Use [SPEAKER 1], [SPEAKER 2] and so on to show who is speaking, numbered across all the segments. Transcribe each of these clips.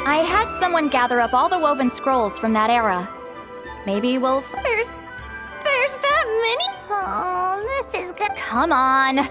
[SPEAKER 1] I had someone gather up all the woven scrolls from that era. Maybe we'll
[SPEAKER 2] There's that many? Oh, this is good.
[SPEAKER 1] Come on!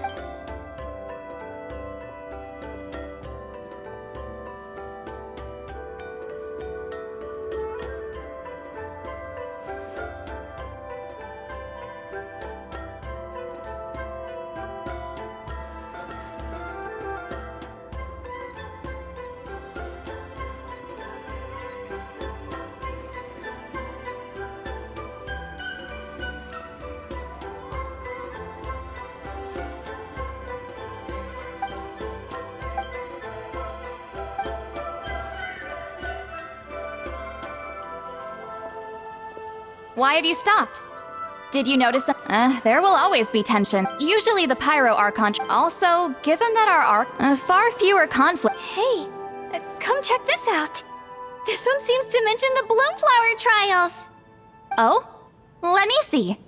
[SPEAKER 1] Why have you stopped? Did you notice there will always be tension. Usually the Pyro Archon. Also, given that our far fewer conflict.
[SPEAKER 2] Hey, come check this out. This one seems to mention the Bloomflower trials.
[SPEAKER 1] Oh? Let me see.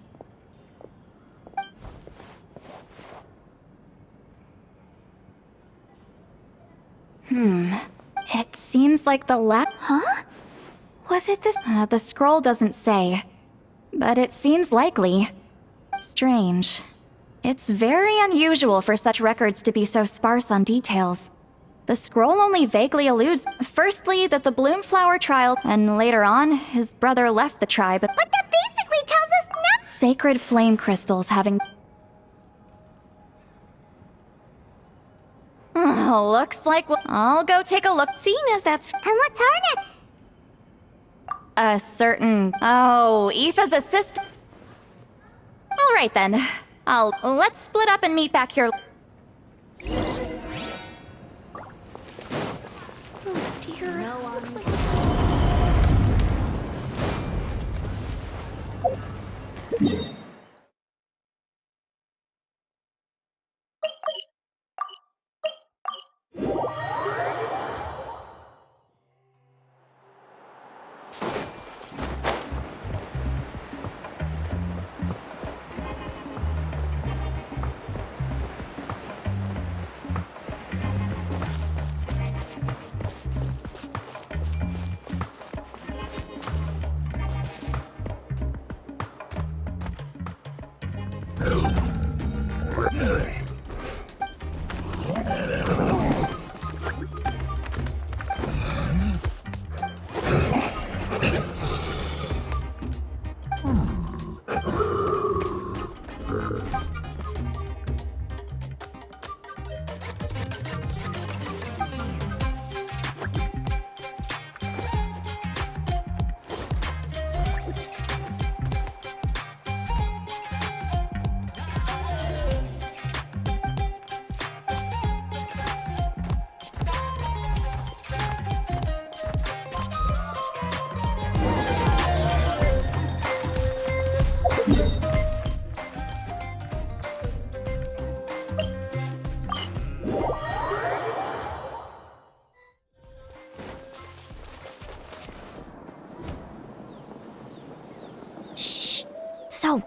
[SPEAKER 1] It seems like the
[SPEAKER 2] Huh? Was it this?
[SPEAKER 1] The scroll doesn't say. But it seems likely. Strange. It's very unusual for such records to be so sparse on details. The scroll only vaguely alludes, firstly, that the Bloomflower trial, and later on, his brother left the tribe.
[SPEAKER 2] But that basically tells us nothing.
[SPEAKER 1] Sacred flame crystals having... Looks like I'll go take a look.
[SPEAKER 2] Seeing as that's... And what's our next?
[SPEAKER 1] A certain... Oh, Aoife's assistant... Alright then. Let's split up and meet back here.
[SPEAKER 2] Oh dear.
[SPEAKER 1] No,
[SPEAKER 2] looks like...
[SPEAKER 3] So,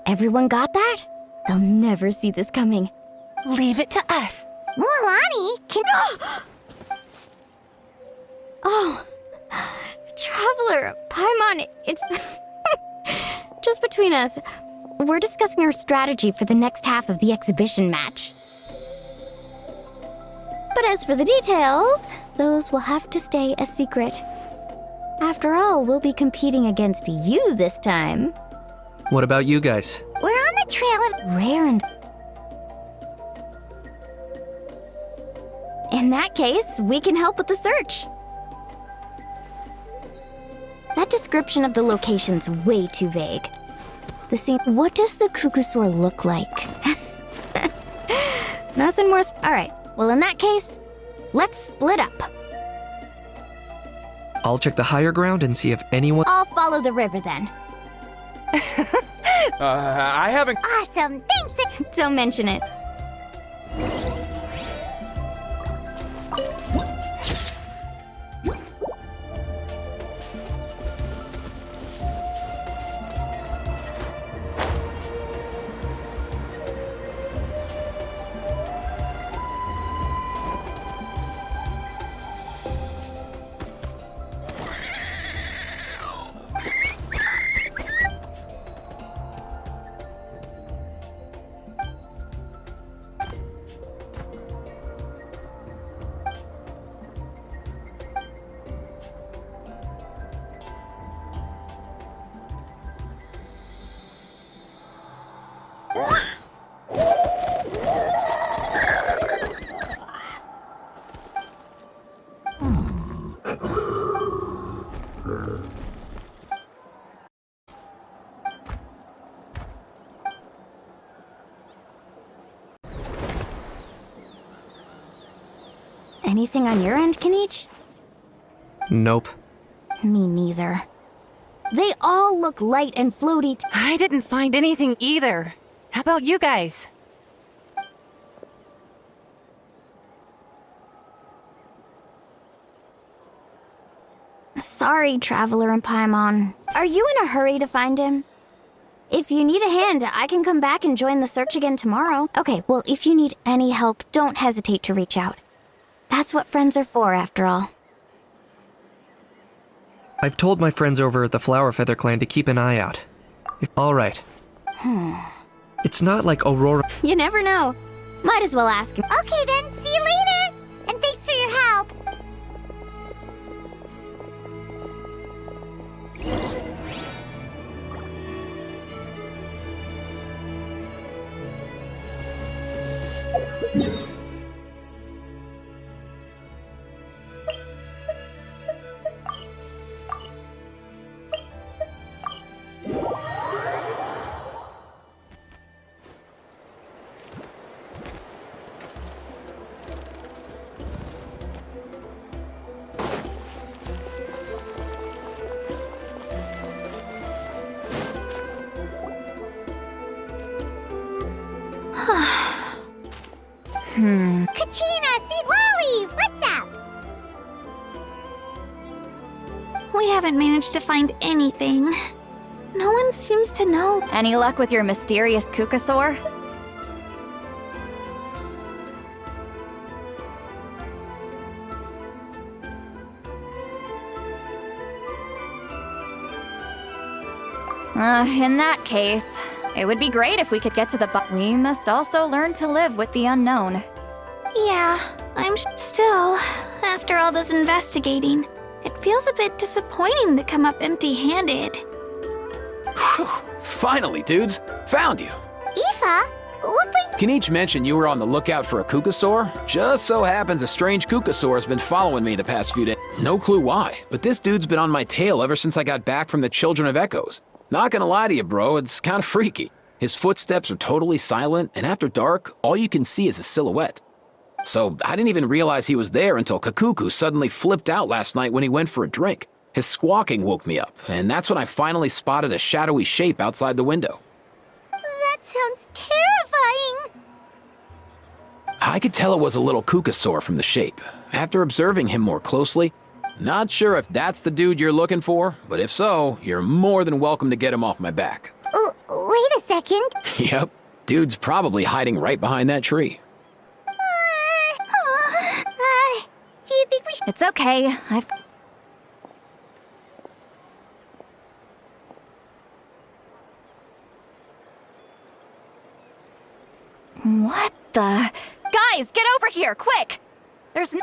[SPEAKER 3] everyone got that? They'll never see this coming.
[SPEAKER 2] Leave it to us. Mualani can...
[SPEAKER 3] Oh, Traveler, Paimon, it's... Just between us, we're discussing our strategy for the next half of the exhibition match. But as for the details, those will have to stay a secret. After all, we'll be competing against you this time.
[SPEAKER 4] What about you guys?
[SPEAKER 2] We're on the trail of...
[SPEAKER 3] Rare and... In that case, we can help with the search. That description of the location's way too vague. The same. What does the Kukusaur look like? Nothing more. Alright, well, in that case, let's split up.
[SPEAKER 4] I'll check the higher ground and see if anyone.
[SPEAKER 3] I'll follow the river then.
[SPEAKER 5] I haven't.
[SPEAKER 2] Awesome, thanks!
[SPEAKER 3] Don't mention it. Anything on your end, Kenichi?
[SPEAKER 4] Nope.
[SPEAKER 3] Me neither. They all look light and floaty.
[SPEAKER 6] I didn't find anything either. How about you guys?
[SPEAKER 3] Sorry, Traveler and Paimon. Are you in a hurry to find him? If you need a hand, I can come back and join the search again tomorrow. Okay, well, if you need any help, don't hesitate to reach out. That's what friends are for, after all.
[SPEAKER 4] I've told my friends over at the Flower Feather Clan to keep an eye out. Alright. It's not like Aurora.
[SPEAKER 3] You never know. Might as well ask him.
[SPEAKER 2] Okay then, see you later! And thanks for your help! Kachina, see Lolly! What's up? We haven't managed to find anything. No one seems to know.
[SPEAKER 1] Any luck with your mysterious Kukusaur? In that case, it would be great if we could get to the we must also learn to live with the unknown.
[SPEAKER 2] Yeah, still, after all this investigating, it feels a bit disappointing to come up empty-handed.
[SPEAKER 5] Whew, finally, dudes. Found you.
[SPEAKER 2] Aoife, what brings...
[SPEAKER 5] Kenichi mentioned you were on the lookout for a Kukusaur. Just so happens a strange Kukusaur has been following me the past few days. No clue why, but this dude's been on my tail ever since I got back from the Children of Echoes. Not gonna lie to you, bro, it's kind of freaky. His footsteps are totally silent, and after dark, all you can see is a silhouette. So I didn't even realize he was there until Kakuku suddenly flipped out last night when he went for a drink. His squawking woke me up, and that's when I finally spotted a shadowy shape outside the window.
[SPEAKER 2] That sounds terrifying!
[SPEAKER 5] I could tell it was a little Kukusaur from the shape. After observing him more closely, not sure if that's the dude you're looking for, but if so, you're more than welcome to get him off my back.
[SPEAKER 2] Wait a second.
[SPEAKER 5] Yep, dude's probably hiding right behind that tree.
[SPEAKER 2] Do you think we should...
[SPEAKER 1] It's okay, What the... Guys, get over here, quick! There's no...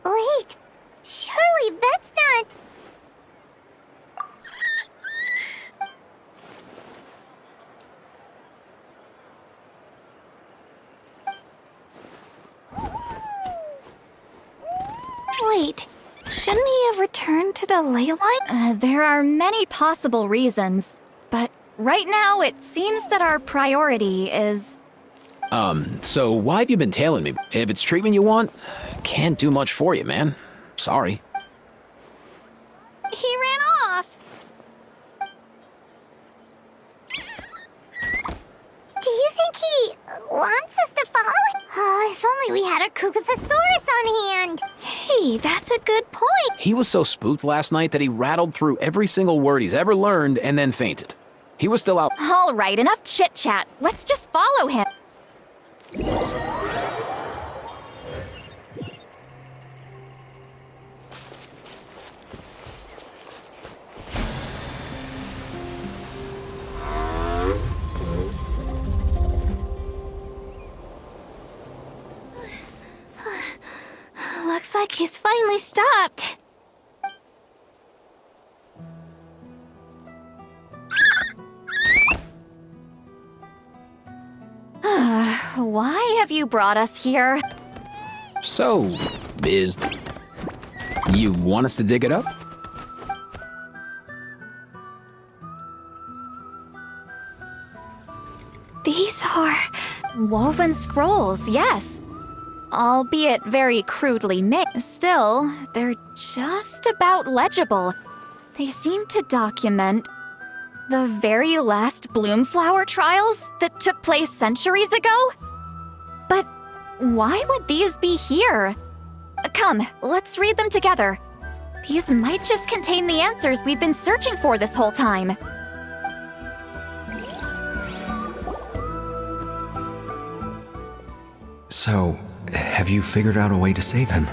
[SPEAKER 2] Wait, surely that's not... Wait, shouldn't he have returned to the ley line?
[SPEAKER 1] There are many possible reasons, but right now it seems that our priority is...
[SPEAKER 5] So why have you been tailing me? If it's treatment you want, can't do much for you, man. Sorry.
[SPEAKER 2] He ran off.
[SPEAKER 3] Do you think he wants us to follow? Oh, if only we had a Kukathosaurus on hand.
[SPEAKER 2] Hey, that's a good point.
[SPEAKER 5] He was so spooked last night that he rattled through every single word he's ever learned and then fainted. He was still out.
[SPEAKER 1] All right, enough chit-chat. Let's just follow him.
[SPEAKER 2] Looks like he's finally stopped.
[SPEAKER 1] Why have you brought us here?
[SPEAKER 5] So, you want us to dig it up?
[SPEAKER 2] These are...
[SPEAKER 1] Woven scrolls, yes. Albeit very crudely made. Still, they're just about legible. They seem to document the very last Bloomflower trials that took place centuries ago? But why would these be here? Come, let's read them together. These might just contain the answers we've been searching for this whole time.
[SPEAKER 7] So, have you figured out a way to save him?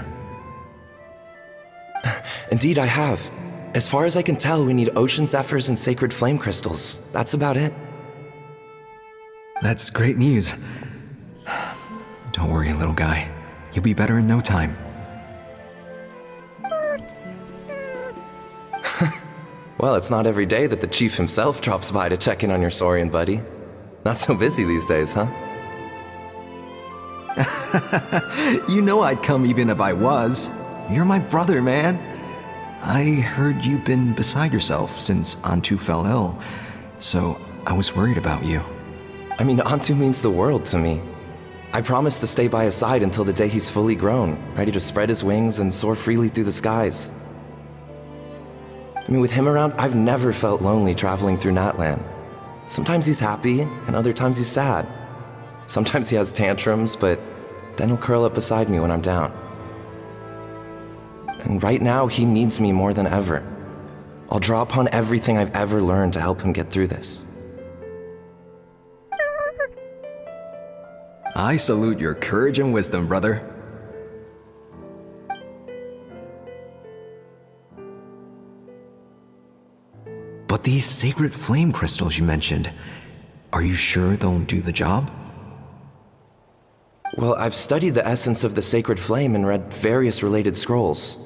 [SPEAKER 8] Indeed, I have. As far as I can tell, we need ocean zephyrs and sacred flame crystals. That's about it.
[SPEAKER 7] That's great news. Don't worry, little guy. You'll be better in no time.
[SPEAKER 8] Well, it's not every day that the chief himself drops by to check in on your Saurian buddy. Not so busy these days, huh?
[SPEAKER 7] You know I'd come even if I was. You're my brother, man. I heard you've been beside yourself since Antu fell ill, so I was worried about you.
[SPEAKER 8] I mean, Antu means the world to me. I promised to stay by his side until the day he's fully grown, ready to spread his wings and soar freely through the skies. I mean, with him around, I've never felt lonely traveling through Natlan. Sometimes he's happy, and other times he's sad. Sometimes he has tantrums, but then he'll curl up beside me when I'm down. And right now, he needs me more than ever. I'll draw upon everything I've ever learned to help him get through this.
[SPEAKER 7] I salute your courage and wisdom, brother. But these sacred flame crystals you mentioned, are you sure they'll do the job?
[SPEAKER 8] Well, I've studied the essence of the sacred flame and read various related scrolls.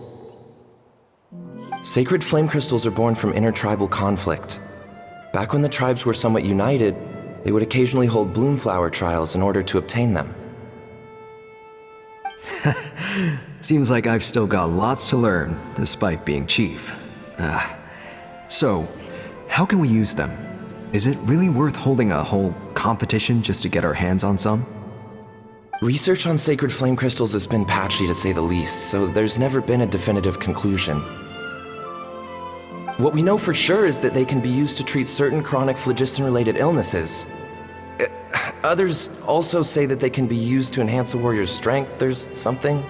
[SPEAKER 8] Sacred flame crystals are born from intertribal conflict. Back when the tribes were somewhat united, they would occasionally hold Bloomflower trials in order to obtain them.
[SPEAKER 7] Seems like I've still got lots to learn, despite being chief. So, how can we use them? Is it really worth holding a whole competition just to get our hands on some?
[SPEAKER 8] Research on sacred flame crystals has been patchy to say the least, so there's never been a definitive conclusion. What we know for sure is that they can be used to treat certain chronic phlogiston-related illnesses. Others also say that they can be used to enhance a warrior's strength. There's something.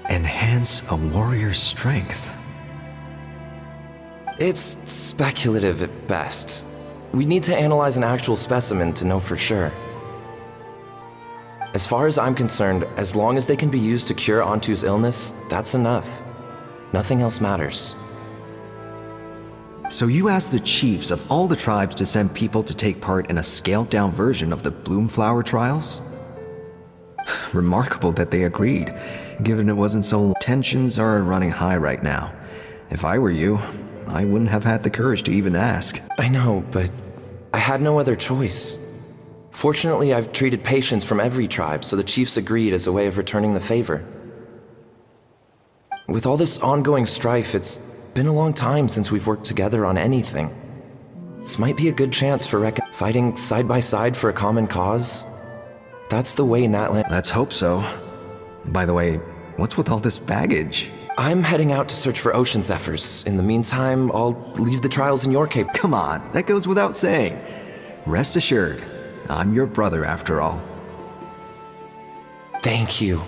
[SPEAKER 7] Enhance a warrior's strength?
[SPEAKER 8] It's speculative at best. We need to analyze an actual specimen to know for sure. As far as I'm concerned, as long as they can be used to cure Antu's illness, that's enough. Nothing else matters.
[SPEAKER 7] So you asked the chiefs of all the tribes to send people to take part in a scaled-down version of the Bloomflower trials? Remarkable that they agreed, given it wasn't so... Tensions are running high right now. If I were you, I wouldn't have had the courage to even ask.
[SPEAKER 8] I know, but I had no other choice. Fortunately, I've treated patients from every tribe, so the chiefs agreed as a way of returning the favor. With all this ongoing strife, it's been a long time since we've worked together on anything. This might be a good chance for fighting side by side for a common cause. That's the way Natlan—
[SPEAKER 7] Let's hope so. By the way, what's with all this baggage?
[SPEAKER 8] I'm heading out to search for Ocean Zephyrs. In the meantime, I'll leave the trials in your cape.
[SPEAKER 7] Come on, that goes without saying. Rest assured, I'm your brother after all.
[SPEAKER 8] Thank you.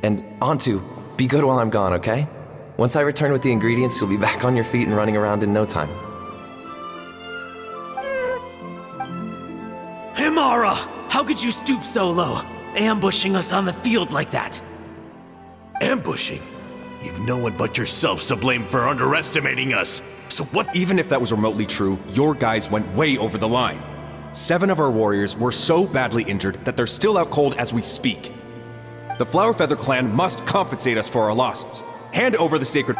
[SPEAKER 8] And Antu, be good while I'm gone, okay? Once I return with the ingredients, you'll be back on your feet and running around in no time.
[SPEAKER 9] Himara! How could you stoop so low, ambushing us on the field like that?
[SPEAKER 10] Ambushing? You've no one but yourself to blame for underestimating us. So what—
[SPEAKER 11] Even if that was remotely true, your guys went way over the line. 7 of our warriors were so badly injured that they're still out cold as we speak. The Flower Feather clan must compensate us for our losses. Hand over the sacred—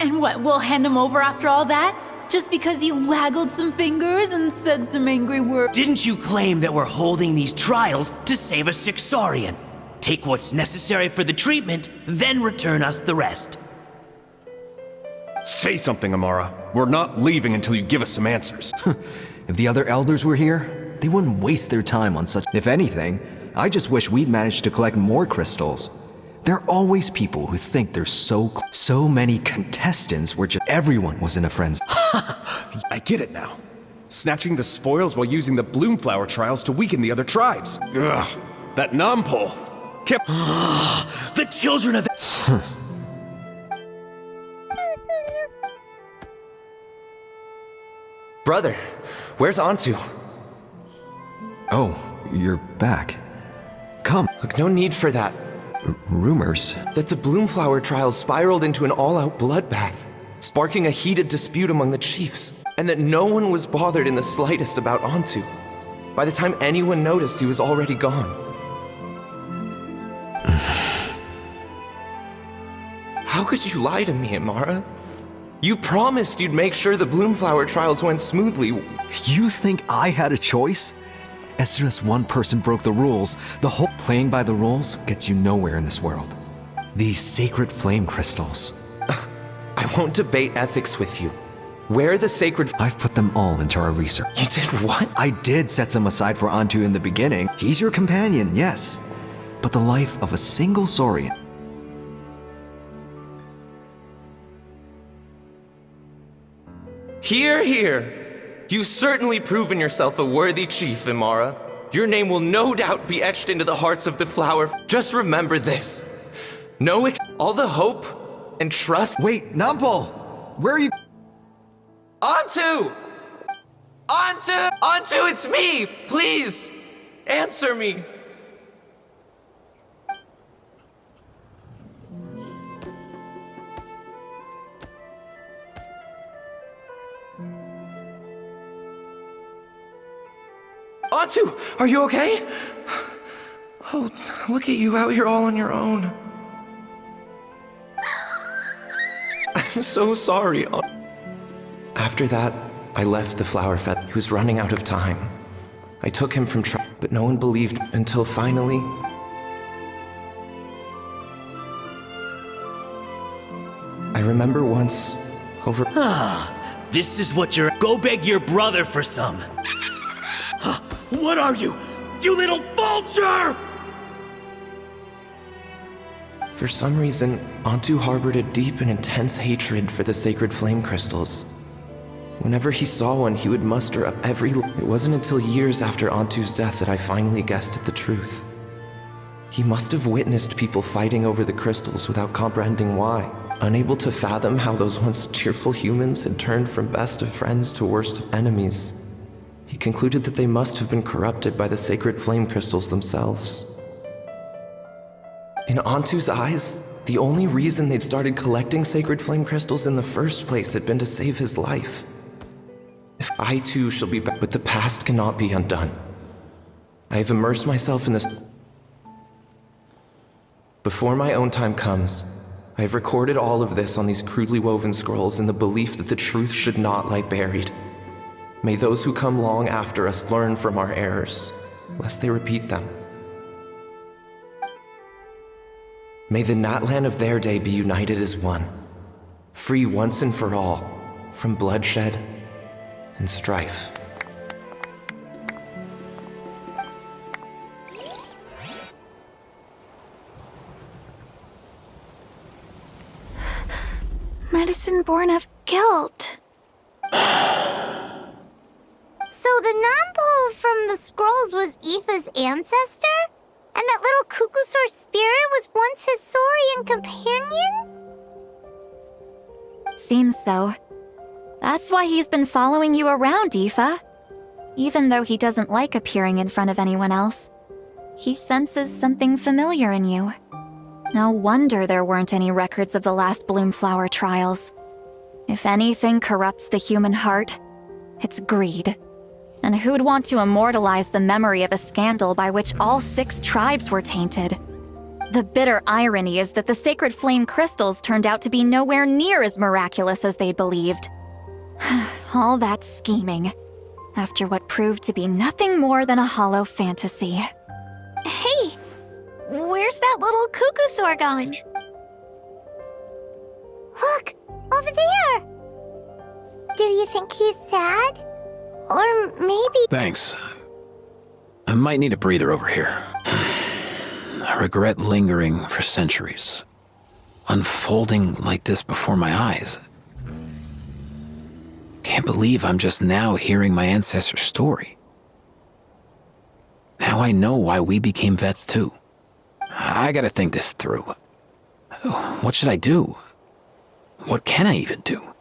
[SPEAKER 12] And what, we'll hand him over after all that? Just because you waggled some fingers and said some angry words?
[SPEAKER 9] Didn't you claim that we're holding these trials to save a Sixarian? Take what's necessary for the treatment, then return us the rest.
[SPEAKER 11] Say something, Amara. We're not leaving until you give us some answers.
[SPEAKER 7] If the other elders were here, they wouldn't waste their time on such— If anything, I just wish we'd managed to collect more crystals. There are always people who think they're so many contestants were just— Everyone was in a frenzy.
[SPEAKER 11] I get it now. Snatching the spoils while using the Bloomflower trials to weaken the other tribes. Ugh, that Nampole kept—
[SPEAKER 9] The children of—
[SPEAKER 8] Brother, where's Antu?
[SPEAKER 7] Oh, you're back. Come.
[SPEAKER 8] Look, no need for that.
[SPEAKER 7] Rumors?
[SPEAKER 8] That the Bloomflower trials spiraled into an all-out bloodbath, sparking a heated dispute among the chiefs, and that no one was bothered in the slightest about Antu. By the time anyone noticed, he was already gone. How could you lie to me, Amara? You promised you'd make sure the Bloomflower trials went smoothly.
[SPEAKER 7] You think I had a choice? As soon as one person broke the rules, the whole— Playing by the rules gets you nowhere in this world. These sacred flame crystals.
[SPEAKER 8] I won't debate ethics with you. Where are the sacred—
[SPEAKER 7] I've put them all into our research.
[SPEAKER 8] You did what?
[SPEAKER 7] I did set some aside for Antu in the beginning. He's your companion, yes. But the life of a single Saurian—
[SPEAKER 8] Hear, hear. You've certainly proven yourself a worthy chief, Imara. Your name will no doubt be etched into the hearts of the flower. Just remember this. All the hope and trust—
[SPEAKER 7] Wait, Nampole! Where are you—
[SPEAKER 8] Antu! Antu! Antu, it's me! Please! Answer me! Antu, are you okay? Oh, look at you out here all on your own. I'm so sorry. After that, I left the Flower Feather. He was running out of time. I took him from but no one believed until finally... I remember once, over...
[SPEAKER 9] This is what you're— Go beg your brother for some. What are you? You little vulture!
[SPEAKER 8] For some reason, Antu harbored a deep and intense hatred for the sacred flame crystals. Whenever he saw one, he would muster up every— It wasn't until years after Antu's death that I finally guessed at the truth. He must have witnessed people fighting over the crystals without comprehending why. Unable to fathom how those once cheerful humans had turned from best of friends to worst of enemies, he concluded that they must have been corrupted by the sacred flame crystals themselves. In Antu's eyes, the only reason they'd started collecting sacred flame crystals in the first place had been to save his life. If I too shall be back, but the past cannot be undone. I have immersed myself in this. Before my own time comes, I have recorded all of this on these crudely woven scrolls in the belief that the truth should not lie buried. May those who come long after us learn from our errors, lest they repeat them. May the Natlan of their day be united as one, free once and for all from bloodshed and strife.
[SPEAKER 2] Medicine born of guilt.
[SPEAKER 13] So the non-pole from the scrolls was Aoife's ancestor? And that little Cuckoosaur spirit was once his Saurian companion?
[SPEAKER 1] Seems so. That's why he's been following you around, Aoife. Even though he doesn't like appearing in front of anyone else, he senses something familiar in you. No wonder there weren't any records of the last Bloomflower trials. If anything corrupts the human heart, it's greed. And who'd want to immortalize the memory of a scandal by which all 6 tribes were tainted? The bitter irony is that the sacred flame crystals turned out to be nowhere near as miraculous as they'd believed. All that scheming, after what proved to be nothing more than a hollow fantasy.
[SPEAKER 2] Hey, where's that little Cuckoosaur going?
[SPEAKER 13] Look, over there! Do you think he's sad? Or maybe...
[SPEAKER 5] Thanks. I might need a breather over here. I regret lingering for centuries, unfolding like this before my eyes. Can't believe I'm just now hearing my ancestor's story. Now I know why we became vets too. I gotta think this through. What should I do? What can I even do?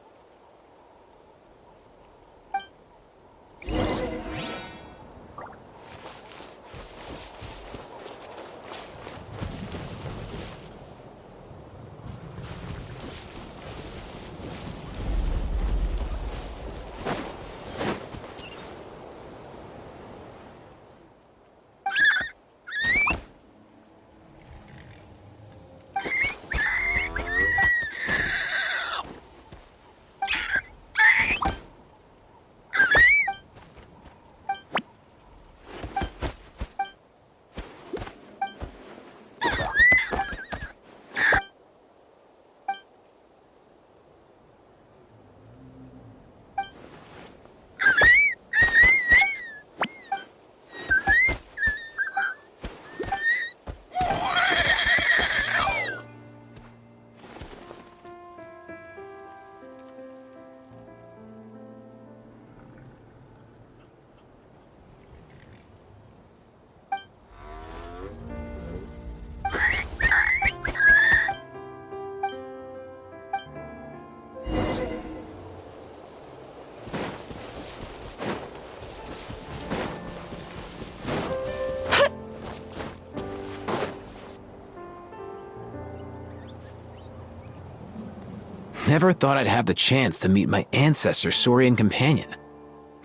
[SPEAKER 5] Never thought I'd have the chance to meet my ancestor's Saurian companion.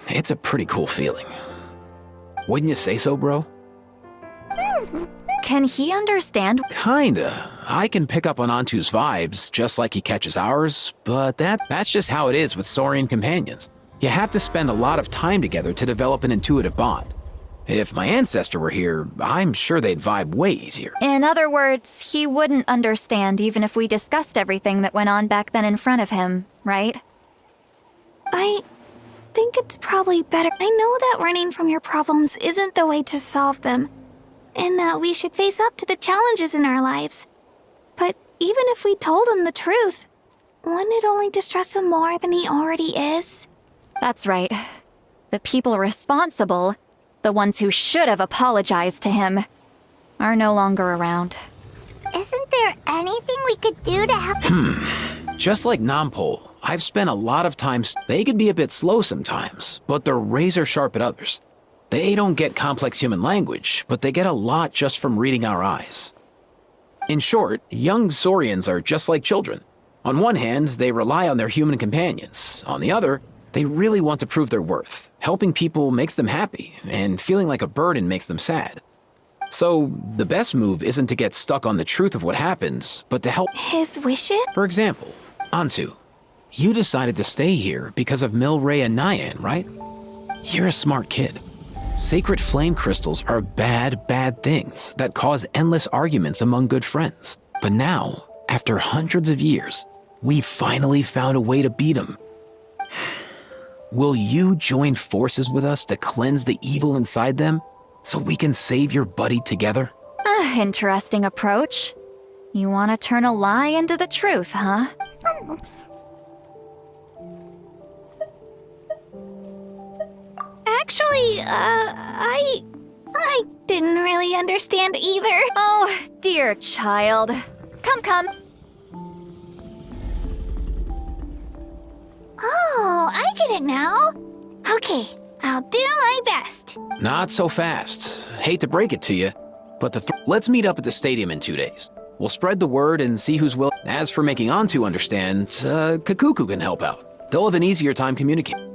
[SPEAKER 5] It's a pretty cool feeling. Wouldn't you say so, bro?
[SPEAKER 1] Can he understand?
[SPEAKER 5] Kinda. I can pick up on Antu's vibes, just like he catches ours, but that's just how it is with Saurian companions. You have to spend a lot of time together to develop an intuitive bond. If my ancestor were here, I'm sure they'd vibe way easier.
[SPEAKER 1] In other words, he wouldn't understand even if we discussed everything that went on back then in front of him, right?
[SPEAKER 2] I think it's probably better. I know that running from your problems isn't the way to solve them, and that we should face up to the challenges in our lives. But even if we told him the truth, wouldn't it only distress him more than he already is?
[SPEAKER 1] That's right. The people responsible, the ones who should have apologized to him, are no longer around.
[SPEAKER 13] Isn't there anything we could do to help?
[SPEAKER 5] Just like Nampol, I've spent a lot of time. They can be a bit slow sometimes, but they're razor sharp at others. They don't get complex human language, but they get a lot just from reading our eyes. In short, young Saurians are just like children. On one hand, they rely on their human companions. On the other, they really want to prove their worth. Helping people makes them happy, and feeling like a burden makes them sad. So, the best move isn't to get stuck on the truth of what happens, but to help.
[SPEAKER 2] His wishes?
[SPEAKER 5] For example, Antu, you decided to stay here because of Milray and Nyan, right? You're a smart kid. Sacred flame crystals are bad, bad things that cause endless arguments among good friends. But now, after hundreds of years, we finally found a way to beat him. Will you join forces with us to cleanse the evil inside them so we can save your buddy together?
[SPEAKER 1] Interesting approach. You want to turn a lie into the truth, huh?
[SPEAKER 2] Actually, I didn't really understand either.
[SPEAKER 1] Oh, dear child. Come.
[SPEAKER 2] Oh, I get it now. Okay, I'll do my best.
[SPEAKER 5] Not so fast. Hate to break it to you, but let's meet up at the stadium in 2 days. We'll spread the word and see who's willing. As for making Antu understand, Kakuku can help out. They'll have an easier time communicating.